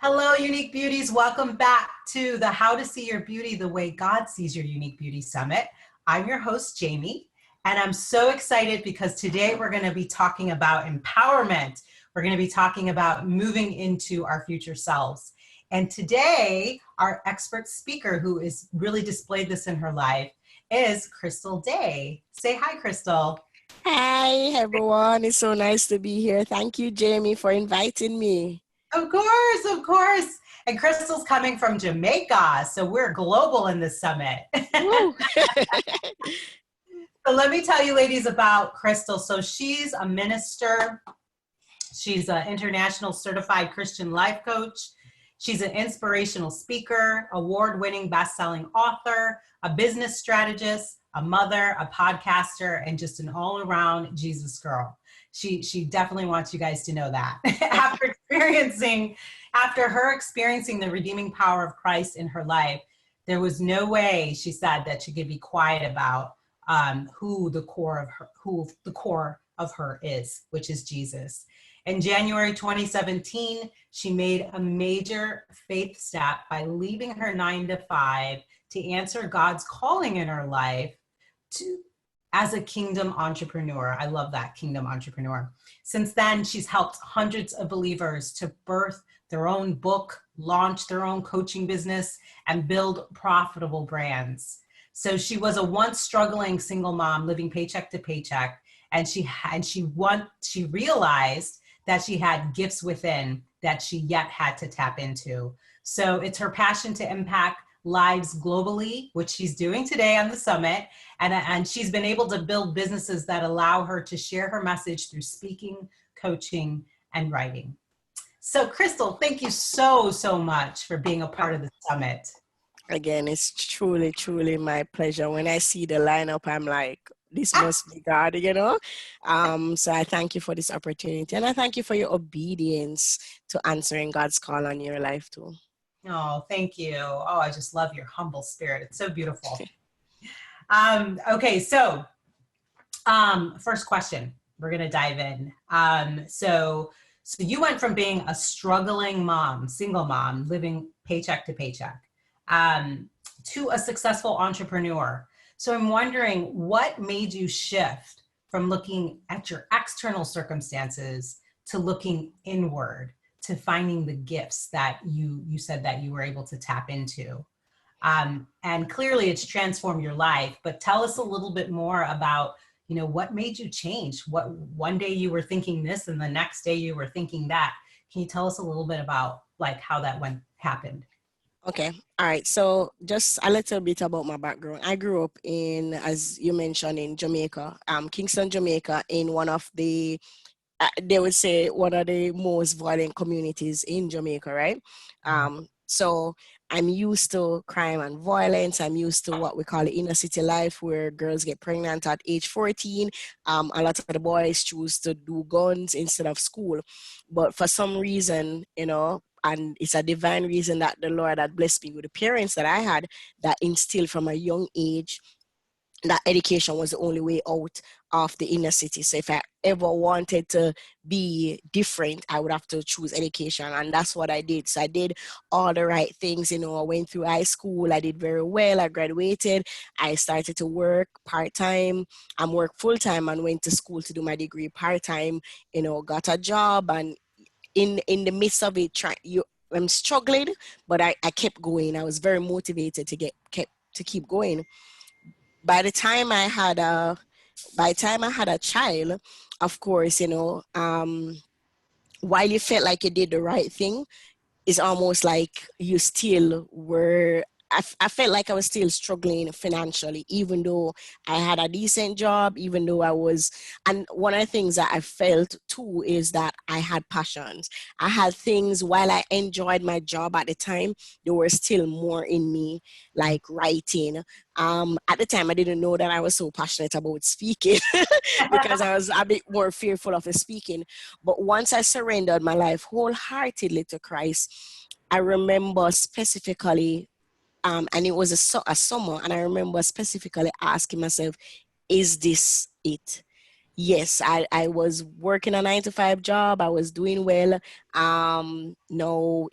Hello, Unique Beauties. Welcome back to the How to See Your Beauty the Way God Sees Your Unique Beauty Summit. I'm your host, Jamie, and I'm so excited because today we're going to be talking about empowerment. We're going to be talking about moving into our future selves. And today, our expert speaker who has really displayed this in her life is Crystal Daye. Say hi, Crystal. Hi, everyone. It's so nice to be here. Thank you, Jamie, for inviting me. Of course, of course. And Crystal's coming from Jamaica, so we're global in this summit. Woo. So let me tell you, ladies, about Crystal. So she's a minister. She's an international certified Christian life coach. She's an inspirational speaker, award-winning best-selling author, a business strategist, a mother, a podcaster, and just an all-around Jesus girl. She definitely wants you guys to know that. After her experiencing the redeeming power of Christ in her life, there was no way, she said, that she could be quiet about who the core of her is, which is Jesus. In January 2017, she made a major faith step by leaving her 9-to-5 to answer God's calling in her life as a kingdom entrepreneur. I love that, kingdom entrepreneur. Since then, she's helped hundreds of believers to birth their own book, launch their own coaching business, and build profitable brands. So she was a once struggling single mom living paycheck to paycheck, and she realized that she had gifts within that she yet had to tap into. So it's her passion to impact lives globally, which she's doing today on the summit. And she's been able to build businesses that allow her to share her message through speaking, coaching, and writing. So Crystal, thank you so much for being a part of the summit. Again, it's truly, truly my pleasure. When I see the lineup, I'm like, this must be God, you know? So I thank you for this opportunity. And I thank you for your obedience to answering God's call on your life too. Oh, thank you. Oh, I just love your humble spirit. It's so beautiful. Okay, so first question, we're going to dive in. So you went from being a struggling mom, single mom, living paycheck to paycheck, to a successful entrepreneur. So I'm wondering, what made you shift from looking at your external circumstances to looking inward, to finding the gifts that you said that you were able to tap into? And clearly it's transformed your life, but tell us a little bit more about, what made you change? What one day you were thinking this and the next day you were thinking that. Can you tell us a little bit about how that happened? Okay. All right. So just a little bit about my background. I grew up in, as you mentioned, in Jamaica, Kingston, Jamaica, in one of the, they would say one of the most violent communities in Jamaica, right? So I'm used to crime and violence. I'm used to what we call the inner city life, where girls get pregnant at age 14. A lot of the boys choose to do guns instead of school. But for some reason, and it's a divine reason that the Lord had blessed me with the parents that I had, that instilled from a young age that education was the only way out of the inner city. So if I ever wanted to be different, I would have to choose education. And that's what I did. So I did all the right things. I went through high school. I did very well. I graduated. I started to work part-time. I worked full-time and went to school to do my degree part-time, got a job. And in the midst of it, I'm struggling, but I kept going. I was very motivated to keep going. By the time I had a child, of course, while you felt like you did the right thing, it's almost like you still were. I felt like I was still struggling financially, even though I had a decent job, even though and one of the things that I felt too is that I had passions. I had things, while I enjoyed my job at the time, there was still more in me, like writing. At the time, I didn't know that I was so passionate about speaking because I was a bit more fearful of the speaking. But once I surrendered my life wholeheartedly to Christ, I remember specifically, and it was a summer, and I remember specifically asking myself, is this it? Yes, I was working a 9 to 5 job. I was doing well. No,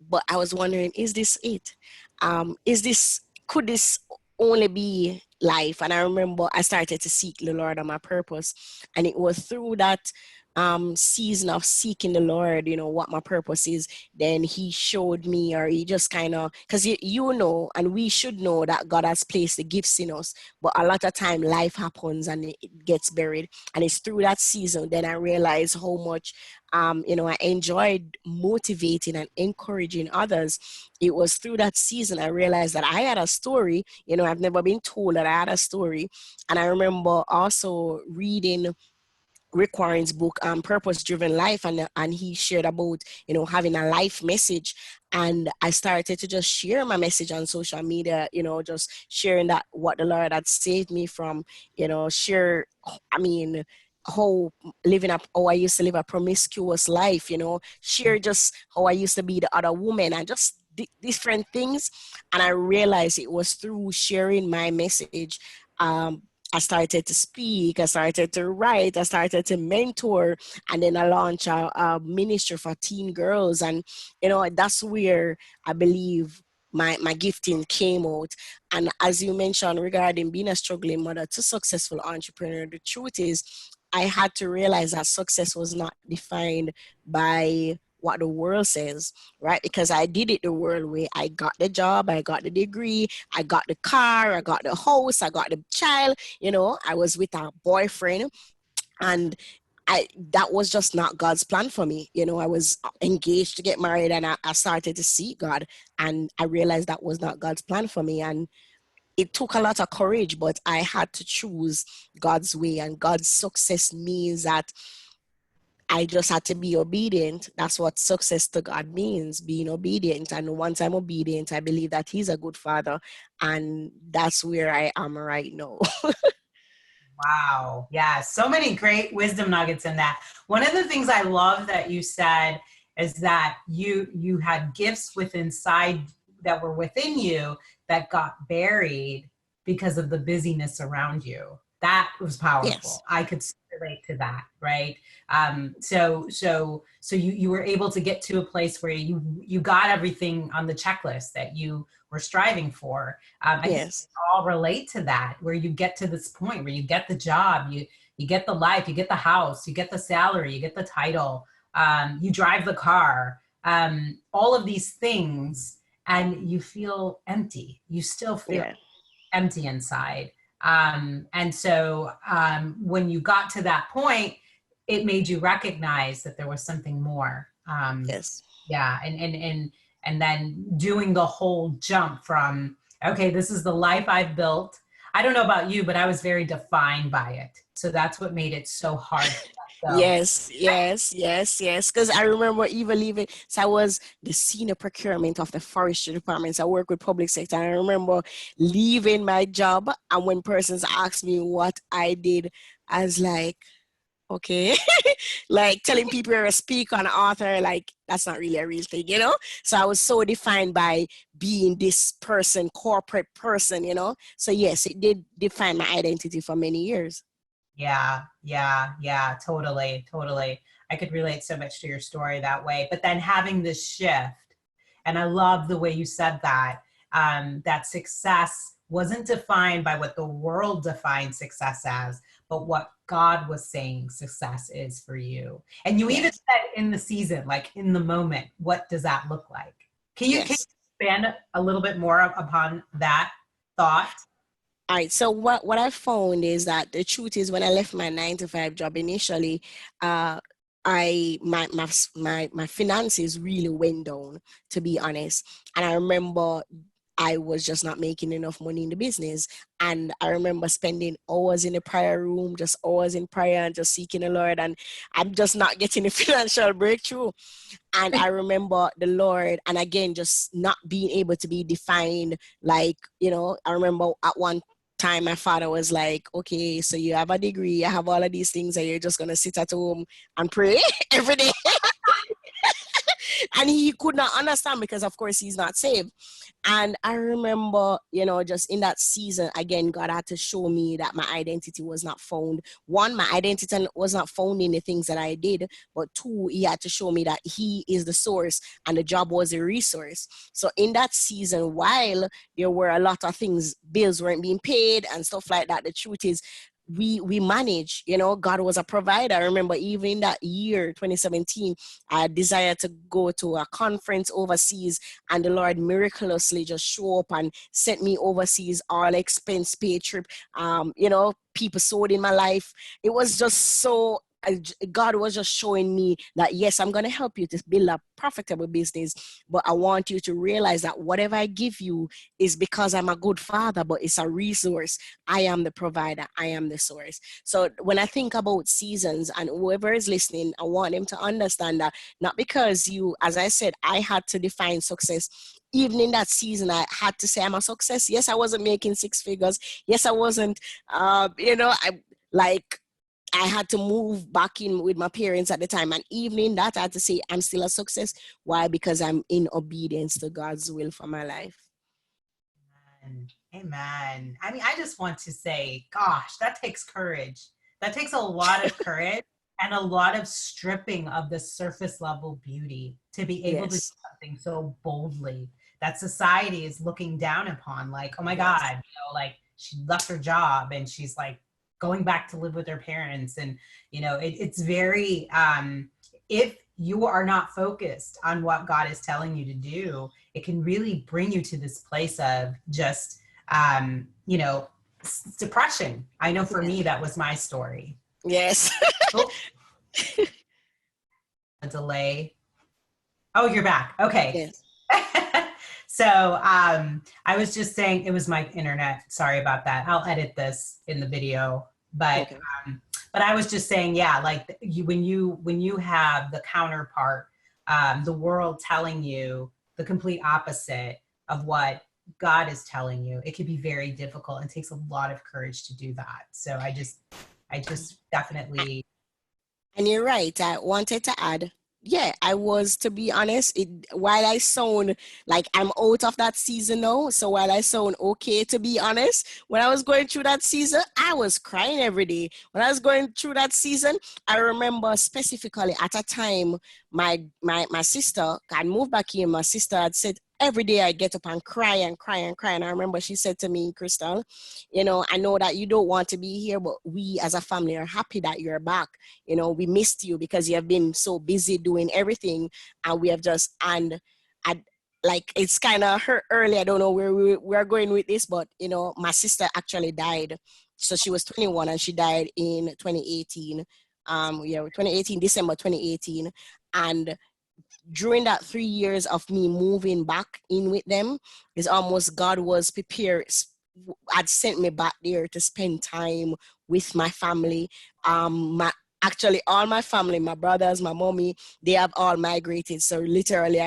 but I was wondering, is this it? Is this, could this only be life? And I remember I started to seek the Lord on my purpose. And it was through that season of seeking the Lord, what my purpose is. Then he showed me, or he just kind of, because and we should know that God has placed the gifts in us, but a lot of time life happens and it gets buried. And it's through that season then I realized how much I enjoyed motivating and encouraging others. It was through that season I realized that I had a story. I've never been told that I had a story. And I remember also reading Rick Warren's book, Purpose Driven Life, and he shared about having a life message. And I started to just share my message on social media, just sharing that what the Lord had saved me from, share, I mean, how I used to live a promiscuous life, share just how I used to be the other woman, and just different things. And I realized it was through sharing my message. I started to speak, I started to write, I started to mentor, and then I launched a ministry for teen girls. And, that's where I believe my gifting came out. And as you mentioned regarding being a struggling mother to successful entrepreneur, the truth is I had to realize that success was not defined by what the world says, right? Because I did it the world way. I got the job, I got the degree, I got the car, I got the house, I got the child, I was with a boyfriend, and that was just not God's plan for me. I was engaged to get married, and I started to see God, and I realized that was not God's plan for me. And it took a lot of courage, but I had to choose God's way. And God's success means that I just had to be obedient. That's what success to God means, being obedient. And once I'm obedient, I believe that He's a good Father. And that's where I am right now. Wow. Yeah. So many great wisdom nuggets in that. One of the things I love that you said is that you had gifts that were within you that got buried because of the busyness around you. That was powerful. Yes. I could relate to that, right? So you were able to get to a place where you got everything on the checklist that you were striving for. I think Yes. we all relate to that, where you get to this point where you get the job, you get the life, you get the house, you get the salary, you get the title, you drive the car, all of these things, and you feel empty. You still feel empty inside. And so when you got to that point, it made you recognize that there was something more. Yes. Yeah. And then doing the whole jump from, okay, this is the life I've built. I don't know about you, but I was very defined by it. So that's what made it so hard. Yes. Because I remember even leaving, so I was the senior procurement of the forestry department. So I work with public sector. And I remember leaving my job, and when persons asked me what I did, I was like, okay, like telling people you're a speaker, an author, like that's not really a real thing, So I was so defined by being this person, corporate person, So yes, it did define my identity for many years. Yeah, totally. I could relate so much to your story that way. But then having this shift, and I love the way you said that, that success wasn't defined by what the world defines success as, but what God was saying success is for you. And you even said in the season, like in the moment, what does that look like? Can you expand a little bit more upon that thought? All right. So what I found is that the truth is, when I left my 9 to 5 job initially, my finances really went down, to be honest. And I remember I was just not making enough money in the business. And I remember spending hours in the prayer room, just hours in prayer and just seeking the Lord. And I'm just not getting a financial breakthrough. And I remember the Lord, and again, just not being able to be defined. Like, I remember at one time my father was like, okay, so you have a degree, you have all of these things, and you're just going to sit at home and pray every day. And he could not understand because, of course, he's not saved. And I remember, you know, just in that season, again, God had to show me that my identity was not found. One, my identity was not found in the things that I did, but two, he had to show me that he is the source and the job was a resource. So in that season, while there were a lot of things, bills weren't being paid and stuff like that, the truth is, we manage, you know, God was a provider. I remember even in that year 2017, I desired to go to a conference overseas, and the Lord miraculously just show up and sent me overseas, all expense paid trip. You know, people sowed in my life. It was just so, God was just showing me that, yes, I'm going to help you to build a profitable business, but I want you to realize that whatever I give you is because I'm a good father, but it's a resource. I am the provider. I am the source. So when I think about seasons, and whoever is listening, I want them to understand that not because you, as I said, I had to define success. Even in that season, I had to say I'm a success. Yes, I wasn't making six figures. Yes, I wasn't, you know, I had to move back in with my parents at the time. And even in that, I had to say I'm still a success. Why? Because I'm in obedience to God's will for my life. Amen. Amen. I mean, I just want to say, gosh, that takes courage. That takes a lot of courage and a lot of stripping of the surface level beauty to be able to do something so boldly that society is looking down upon. Like, oh my God, you know, like she left her job and she's like going back to live with her parents. And, you know, it's very, if you are not focused on what God is telling you to do, it can really bring you to this place of just, you know, depression. I know for me, that was my story. Yes. Oh. A delay. Oh, you're back. Okay. Yes. So I was just saying it was my internet. Sorry about that. I'll edit this in the video. But but I was just saying, yeah, like when you have the counterpart, the world telling you the complete opposite of what God is telling you, it can be very difficult and takes a lot of courage to do that. So I just definitely. And you're right. I wanted to add, yeah, I was, to be honest, while I sound like I'm out of that season now, so while I sound okay, to be honest, when I was going through that season, I was crying every day. When I was going through that season, I remember specifically at a time, my sister had moved back here. My sister had said, every day I get up and cry and cry and cry. And I remember she said to me, Crystal, you know, I know that you don't want to be here, but we as a family are happy that you're back. You know, we missed you because you have been so busy doing everything. And we have just, and I, like, it's kind of hurt early. I don't know where we're going with this, but, you know, my sister actually died. So she was 21 and she died in 2018. 2018, December 2018. And during that 3 years of me moving back in with them, it's almost God was prepared, had sent me back there to spend time with my family. Actually, all my family, my brothers, my mommy, they have all migrated. So literally,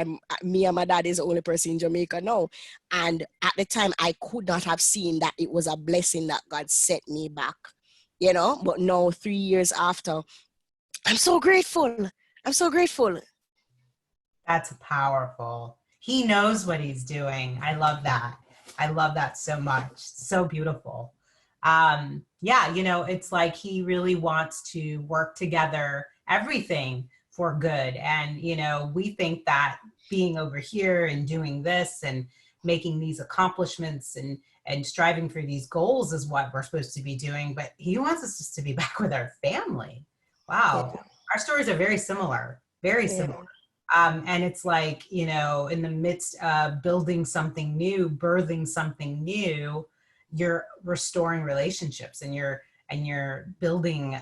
me and my dad is the only person in Jamaica now. And at the time, I could not have seen that it was a blessing that God sent me back, you know. But now, 3 years after, I'm so grateful. I'm so grateful. That's powerful. He knows what he's doing. I love that. I love that so much. So beautiful. Yeah, you know, it's like he really wants to work together, everything for good. And, you know, we think that being over here and doing this and making these accomplishments and striving for these goals is what we're supposed to be doing. But he wants us just to be back with our family. Wow. Yeah. Our stories are very similar, very similar. And it's like, you know, in the midst of building something new, birthing something new, you're restoring relationships and you're building,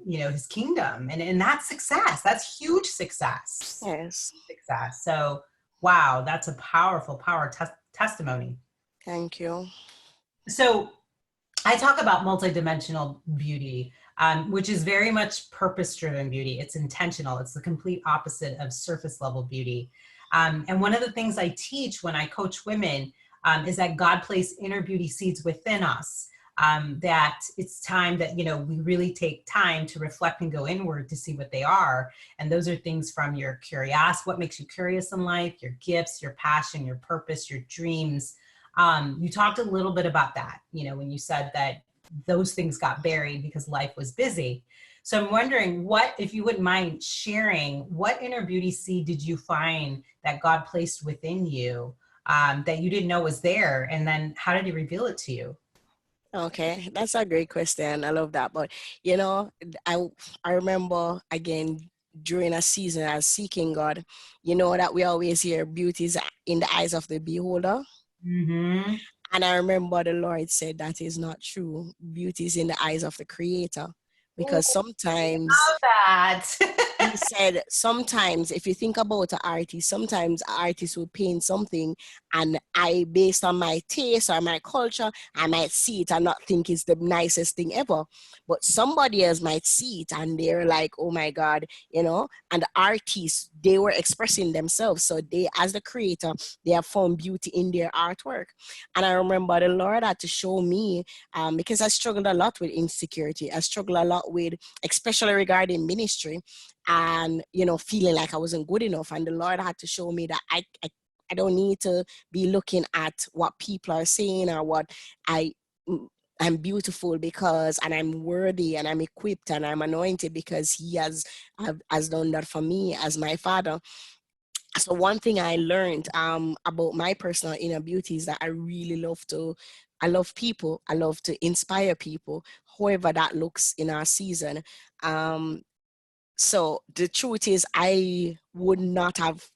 you know, his kingdom. And that's success. That's huge success. Yes. Success. So, wow, that's a powerful testimony. Thank you. So I talk about multidimensional beauty, which is very much purpose-driven beauty. It's intentional. It's the complete opposite of surface-level beauty. And one of the things I teach when I coach women is that God placed inner beauty seeds within us. that it's time that, you know, we really take time to reflect and go inward to see what they are. And those are things from your curiosity, what makes you curious in life, your gifts, your passion, your purpose, your dreams. You talked a little bit about that, you know, when you said that those things got buried because life was busy. So I'm wondering, what, if you wouldn't mind sharing, what inner beauty seed did you find that God placed within you that you didn't know was there? And then how did he reveal it to you? Okay, that's a great question. I love that. But you know, I I remember again during a season as seeking God, you know that we always hear beauty is in the eyes of the beholder. Mm-hmm. And I remember the Lord said that is not true. Beauty is in the eyes of the creator. Ooh, Because sometimes love that. he said sometimes if you think about an artist, sometimes an artist will paint something and I, based on my taste or my culture, I might see it and not think it's the nicest thing ever. But somebody else might see it and they're like, oh my God, you know, and the artists, they were expressing themselves. So they, as the creator, they have found beauty in their artwork. And I remember the Lord had to show me, because I struggled a lot with insecurity. I struggled a lot with, especially regarding ministry, and you know, feeling like I wasn't good enough. And the Lord had to show me that I don't need to be looking at what people are saying or what I I'm beautiful because, and I'm worthy and I'm equipped and I'm anointed because he has done that for me as my father. So one thing I learned about my personal inner beauty is that I love people. I love to inspire people, however that looks in our season. Um, so the truth is, I would not have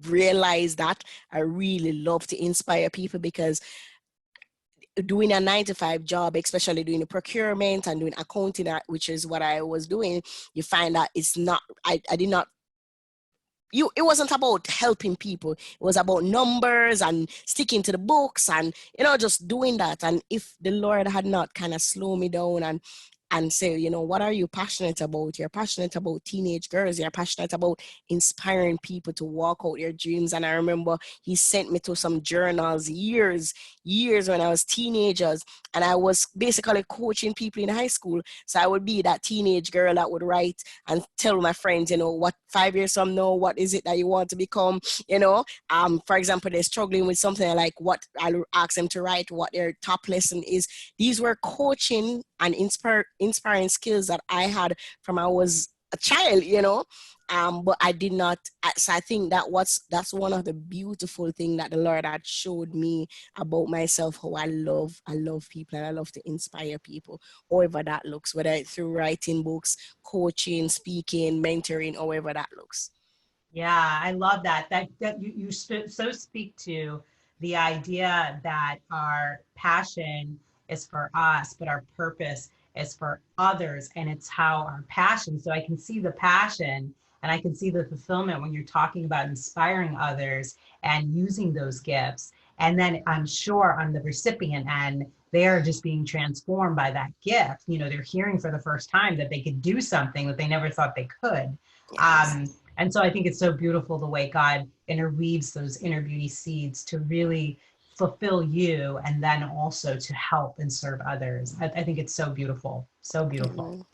realized that. I really love to inspire people because doing a 9 to 5 job, especially doing the procurement and doing accounting, which is what I was doing, you find that it's not, I did not, it wasn't about helping people. It was about numbers and sticking to the books and, you know, just doing that. And if the Lord had not kind of slowed me down and say, you know, what are you passionate about? You're passionate about teenage girls. You're passionate about inspiring people to walk out their dreams. And I remember he sent me to some journals years when I was teenagers. And I was basically coaching people in high school. So I would be that teenage girl that would write and tell my friends, you know, what 5 years from now, what is it that you want to become? You know, for example, they're struggling with something like what I'll ask them to write, what their top lesson is. These were coaching and inspiring skills that I had from I was a child, you know. But I did not. So I think that's one of the beautiful things that the Lord had showed me about myself. How I love people and I love to inspire people, however that looks, whether it's through writing books, coaching, speaking, mentoring, however that looks. Yeah, I love that. That so speak to the idea that our passion is for us, but our purpose is for others, and it's how our passion. So I can see the passion and I can see the fulfillment when you're talking about inspiring others and using those gifts. And then I'm sure on the recipient end, they're just being transformed by that gift. You know, they're hearing for the first time that they could do something that they never thought they could. Yes. And so I think it's so beautiful the way God interweaves those inner beauty seeds to really fulfill you and then also to help and serve others. I think it's so beautiful, so beautiful. Mhm.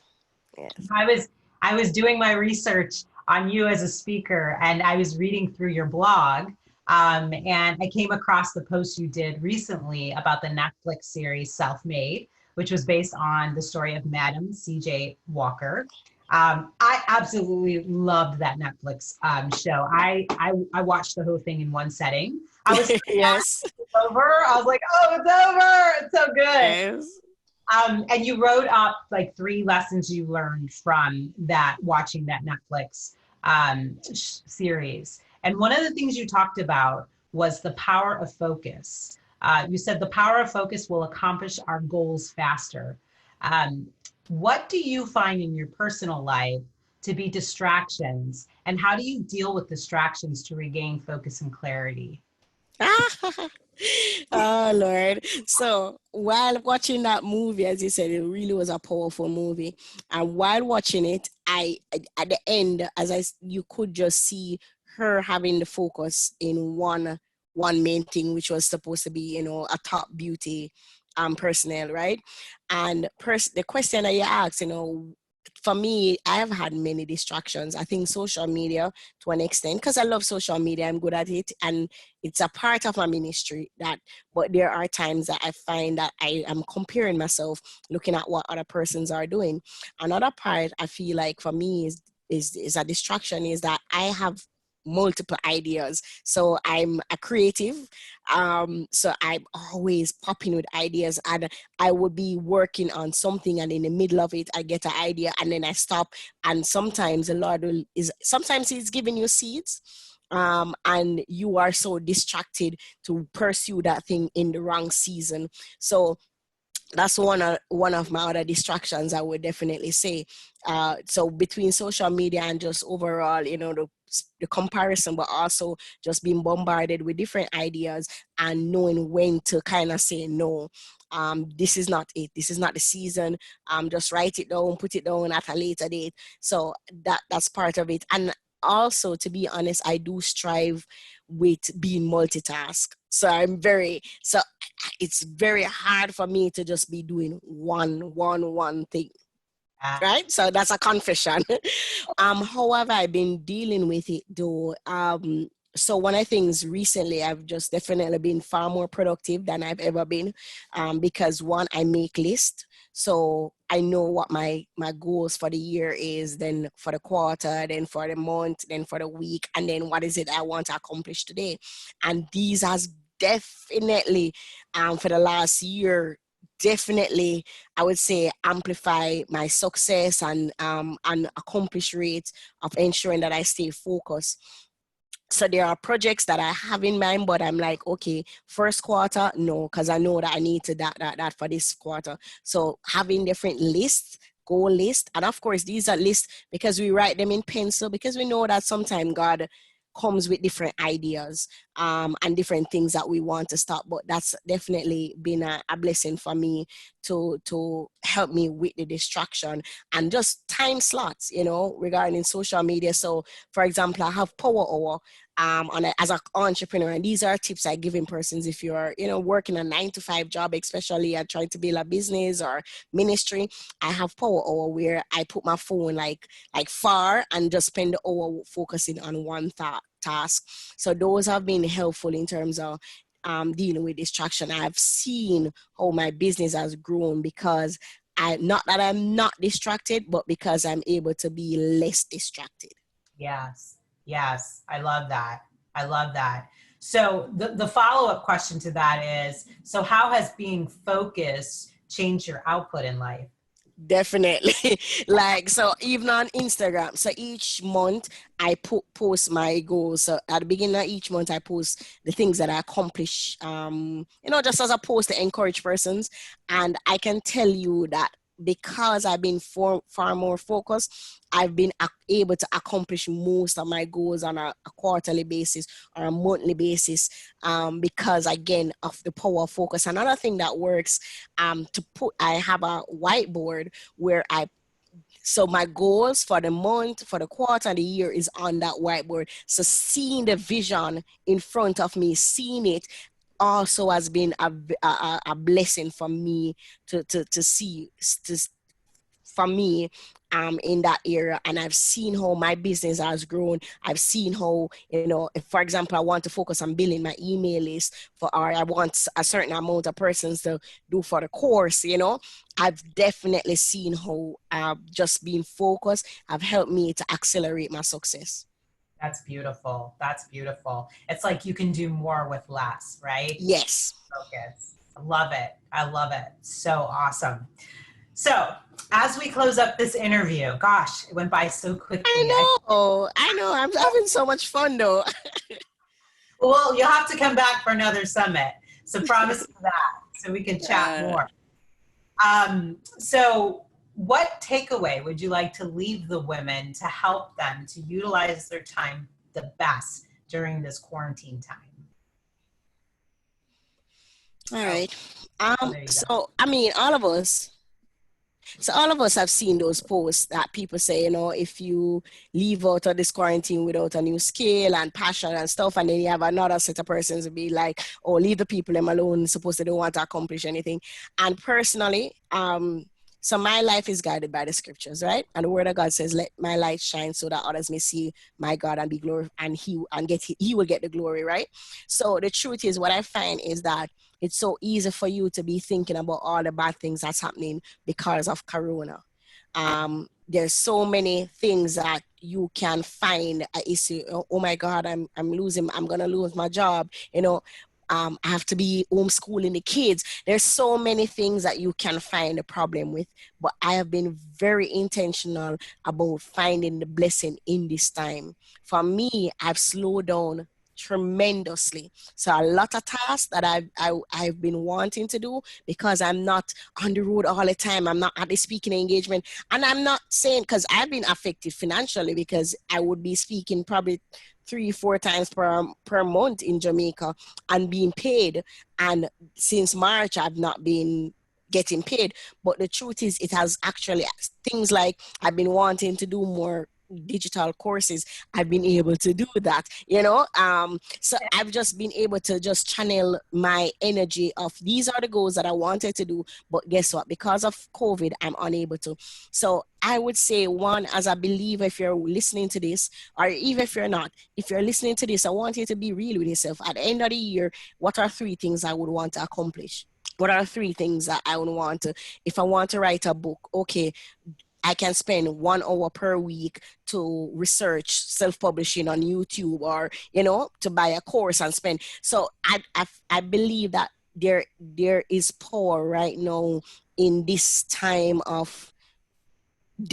Yes. I was I was doing my research on you as a speaker, and I was reading through your blog, and I came across the post you did recently about the Netflix series Self Made, which was based on the story of Madam C.J. Walker. I absolutely loved that Netflix show. I watched the whole thing in one setting. I was Yes. over. I was like, oh, it's over. It's so good. Yes. And you wrote up like 3 lessons you learned from that, watching that Netflix series. And one of the things you talked about was the power of focus. You said the power of focus will accomplish our goals faster. Um, what do you find in your personal life to be distractions, and how do you deal with distractions to regain focus and clarity? Oh Lord. So while watching that movie, as you said, it really was a powerful movie. And while watching it, at the end, you could just see her having the focus in one main thing, which was supposed to be, you know, a top beauty personnel, right? And the question that you asked, you know, for me, I have had many distractions. I think social media to an extent, because I love social media, I'm good at it, and it's a part of my ministry. That, but there are times that I find that I am comparing myself, looking at what other persons are doing. Another part I feel like for me is a distraction is that I have multiple ideas. So I'm a creative. So I'm always popping with ideas, and I would be working on something, and in the middle of it, I get an idea, and then I stop. And sometimes the Lord sometimes He's giving you seeds. And you are so distracted to pursue that thing in the wrong season. So that's one of my other distractions, I would definitely say. So between social media and just overall, you know, the comparison, but also just being bombarded with different ideas and knowing when to kind of say no. This is not it. This is not the season. Just write it down, put it down at a later date. So that's part of it. And also, to be honest, I do strive with being multitask. So it's very hard for me to just be doing one thing, right? So that's a confession. However, I've been dealing with it though. So one of the things recently, I've just definitely been far more productive than I've ever been, because one, I make lists. So I know what my goals for the year is, then for the quarter, then for the month, then for the week, and then what is it I want to accomplish today. And these has definitely, for the last year, definitely, I would say, amplify my success and accomplish rate of ensuring that I stay focused. So there are projects that I have in mind, but I'm like, okay, first quarter, no, because I know that I need to that for this quarter. So having different lists, goal list, and of course these are lists because we write them in pencil, because we know that sometimes God comes with different ideas and different things that we want to start. But that's definitely been a blessing for me to help me with the distraction and just time slots, you know, regarding social media. So for example, I have power hour as an entrepreneur, and these are tips I give in persons if you're, you know, working a 9 to 5 job, especially at trying to build a business or ministry. I have power hour where I put my phone like far and just spend the hour focusing on one task. So those have been helpful in terms of dealing with distraction. I've seen how my business has grown because not that I'm not distracted, but because I'm able to be less distracted. Yes. Yes. I love that. I love that. So the follow-up question to that is, so how has being focused changed your output in life? Definitely. Like, so even on Instagram, so each month I post my goals. So at the beginning of each month I post the things that I accomplish, you know, just as a post to encourage persons. And I can tell you that because I've been far more focused, I've been able to accomplish most of my goals on a quarterly basis or a monthly basis, because again of the power of focus. Another thing that works, I have a whiteboard where so my goals for the month, for the quarter, and the year is on that whiteboard. So seeing the vision in front of me, seeing it also has been a blessing for me to see, for me, in that area. And I've seen how my business has grown. I've seen how, you know, if, for example, I want to focus on building my email list or I want a certain amount of persons to do for the course, you know, I've definitely seen how just being focused have helped me to accelerate my success. That's beautiful. That's beautiful. It's like you can do more with less, right? Yes. Focus. I love it. I love it. So awesome. So as we close up this interview, gosh, it went by so quickly. I know. I'm having so much fun though. Well, you'll have to come back for another summit. So promise me that so we can chat more. So what takeaway would you like to leave the women to help them to utilize their time the best during this quarantine time? All right. Oh, there you go. So, I mean, all of us, So all of us have seen those posts that people say, you know, if you leave out of this quarantine without a new skill and passion and stuff, and then you have another set of persons to be like, oh, leave the people them alone, suppose they don't want to accomplish anything. And personally, so my life is guided by the scriptures, right? And the word of God says, let my light shine so that others may see my God and be glory and he will get the glory, right? So the truth is, what I find is that it's so easy for you to be thinking about all the bad things that's happening because of Corona. There's so many things that you can find a issue. Oh my God, I'm gonna lose my job. You know, I have to be homeschooling the kids. There's so many things that you can find a problem with, but I have been very intentional about finding the blessing in this time. For me, I've slowed down tremendously. So a lot of tasks that I've been wanting to do because I'm not on the road all the time. I'm not at the speaking engagement. And I'm not saying, because I've been affected financially because I would be speaking probably 3-4 times per month in Jamaica and being paid. And since March, I've not been getting paid. But the truth is, it has actually things like I've been wanting to do more digital courses. I've been able to do that, you know. So I've just been able to just channel my energy of these are the goals that I wanted to do, but guess what, because of COVID I'm unable to. So I would say, one, as a believer, if you're listening to this, or even if you're not, if you're listening to this, I want you to be real with yourself. At the end of the year, what are 3 things I would want to accomplish? What are 3 things that I would want to, if I want to write a book, okay, I can spend 1 hour per week to research self-publishing on YouTube, or, you know, to buy a course and spend. So I believe that there is power right now in this time of,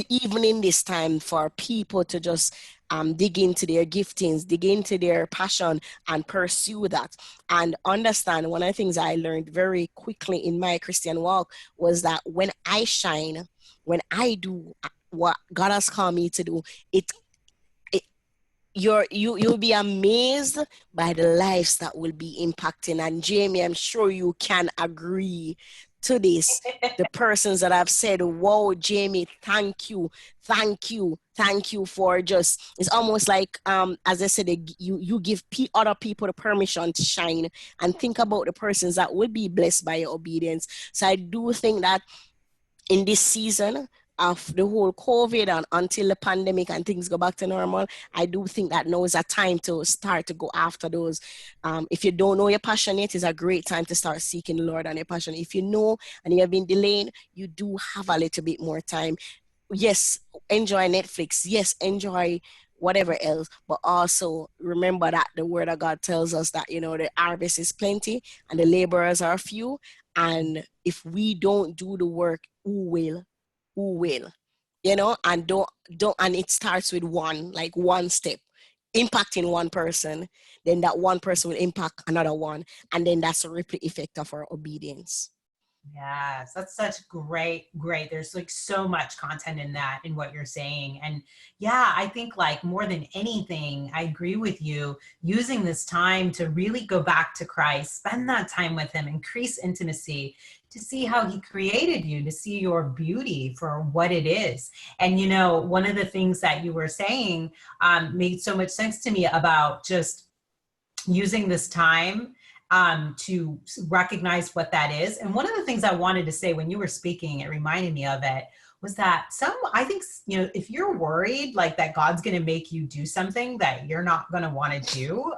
even in this time, for people to just dig into their giftings, dig into their passion and pursue that. And understand, one of the things I learned very quickly in my Christian walk was that when I shine, when I do what God has called me to do, it you'll be amazed by the lives that will be impacting. And Jamie, I'm sure you can agree to this. The persons that have said, "Whoa, Jamie, thank you, thank you, thank you for just," it's almost like as I said, you give other people the permission to shine, and think about the persons that will be blessed by your obedience. So I do think that in this season of the whole COVID and until the pandemic and things go back to normal, I do think that now is a time to start to go after those. If you don't know your passion yet, it's a great time to start seeking the Lord on your passion. If you know and you have been delaying, you do have a little bit more time. Yes, enjoy Netflix. Yes, enjoy whatever else, but also remember that the word of God tells us that, you know, the harvest is plenty and the laborers are few. And if we don't do the work, who will? Who will? You know, and don't and it starts with one step, impacting one person, then that one person will impact another one, and then that's a ripple effect of our obedience. Yes, that's such great. There's like so much content in that, in what you're saying. And yeah, I think like more than anything, I agree with you, using this time to really go back to Christ, spend that time with him, increase intimacy, to see how he created you, to see your beauty for what it is. And, you know, one of the things that you were saying made so much sense to me about just using this time to recognize what that is. And one of the things I wanted to say when you were speaking, it reminded me of it, was that I think, you know, if you're worried like that God's going to make you do something that you're not going to want to do,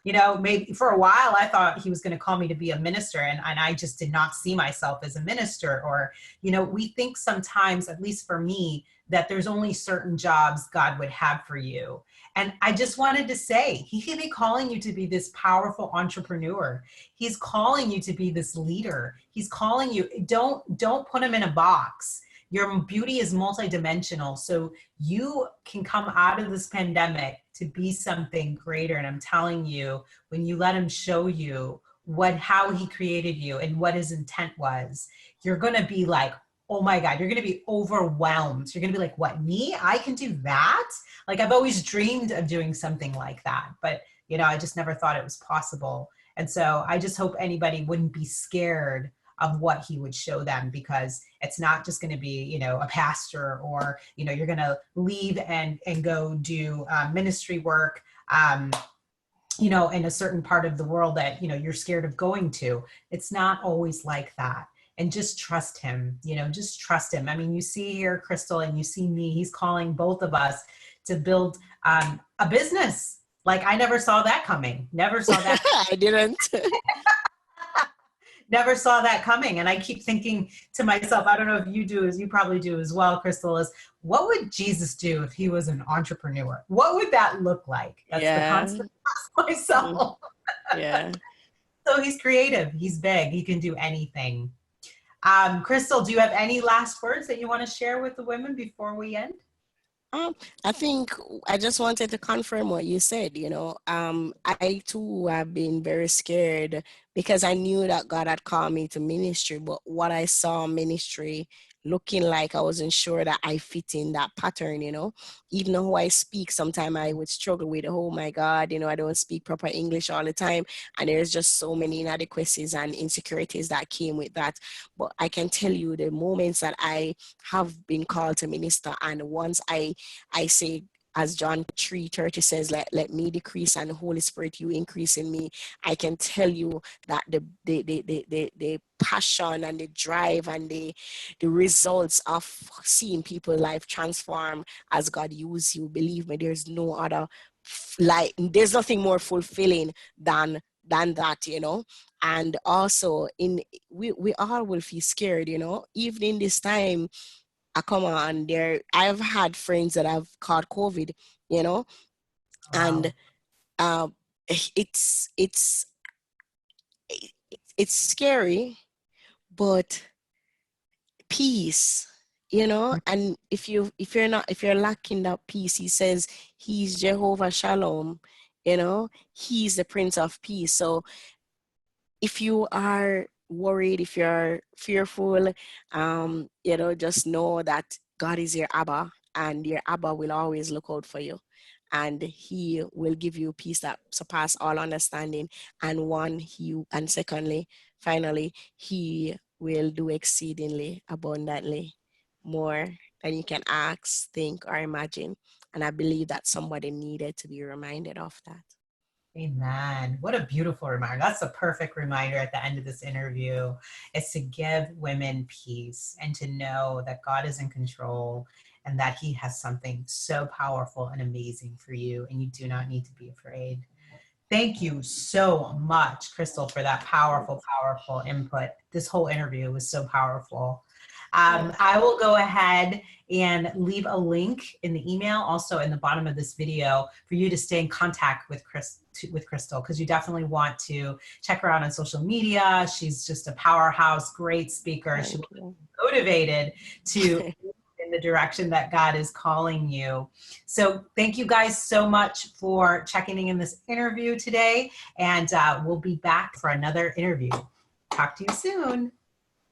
you know, maybe for a while I thought he was going to call me to be a minister, and I just did not see myself as a minister. Or, you know, we think sometimes, at least for me, that there's only certain jobs God would have for you. And I just wanted to say, he could be calling you to be this powerful entrepreneur. He's calling you to be this leader. He's calling you, don't put him in a box. Your beauty is multidimensional. So you can come out of this pandemic to be something greater. And I'm telling you, when you let him show you how he created you and what his intent was, you're going to be like, oh my God, you're going to be overwhelmed. You're going to be like, what, me? I can do that? Like, I've always dreamed of doing something like that, but, you know, I just never thought it was possible. And so I just hope anybody wouldn't be scared of what he would show them, because it's not just going to be, you know, a pastor, or, you know, you're going to leave and go do ministry work, you know, in a certain part of the world that, you know, you're scared of going to. It's not always like that. And just trust him, you know, just trust him. I mean, you see here, Crystal, and you see me, he's calling both of us to build a business. Like, I never saw that coming. Never saw that. I didn't. Never saw that coming. And I keep thinking to myself, I don't know if you do, as you probably do as well, Crystal, is what would Jesus do if he was an entrepreneur? What would that look like? That's the constant ask myself. Yeah. So he's creative. He's big. He can do anything. Crystal, do you have any last words that you want to share with the women before we end? I think I just wanted to confirm what you said, you know. I too have been very scared because I knew that God had called me to ministry, but what I saw ministry looking like, I wasn't sure that I fit in that pattern, you know. Even though I speak, sometimes I would struggle with, oh my God, you know, I don't speak proper English all the time. And there's just so many inadequacies and insecurities that came with that. But I can tell you the moments that I have been called to minister, and once I say, as John 3:30 says, let me decrease and the Holy Spirit you increase in me. I can tell you that the passion and the drive and the results of seeing people's life transform as God uses you, believe me, there's no other, like, there's nothing more fulfilling than that, you know. And also we all will feel scared, you know, even in this time. Come on, I've had friends that have caught COVID, you know, Wow. and it's scary, but peace, you know. And if you're lacking that peace, he says he's Jehovah Shalom, you know, he's the Prince of Peace. So if you are worried, if you're fearful, you know, just know that God is your Abba, and your Abba will always look out for you. And he will give you peace that surpasses all understanding. And secondly, finally, he will do exceedingly abundantly more than you can ask, think, or imagine. And I believe that somebody needed to be reminded of that. Amen. What a beautiful reminder. That's a perfect reminder at the end of this interview, is to give women peace and to know that God is in control and that he has something so powerful and amazing for you, and you do not need to be afraid. Thank you so much, Crystal, for that powerful, powerful input. This whole interview was so powerful. I will go ahead and leave a link in the email, also in the bottom of this video, for you to stay in contact with Crystal, because you definitely want to check her out on social media. She's just a powerhouse, great speaker. She was motivated to in the direction that God is calling you. So thank you guys so much for checking in this interview today, and we'll be back for another interview. Talk to you soon.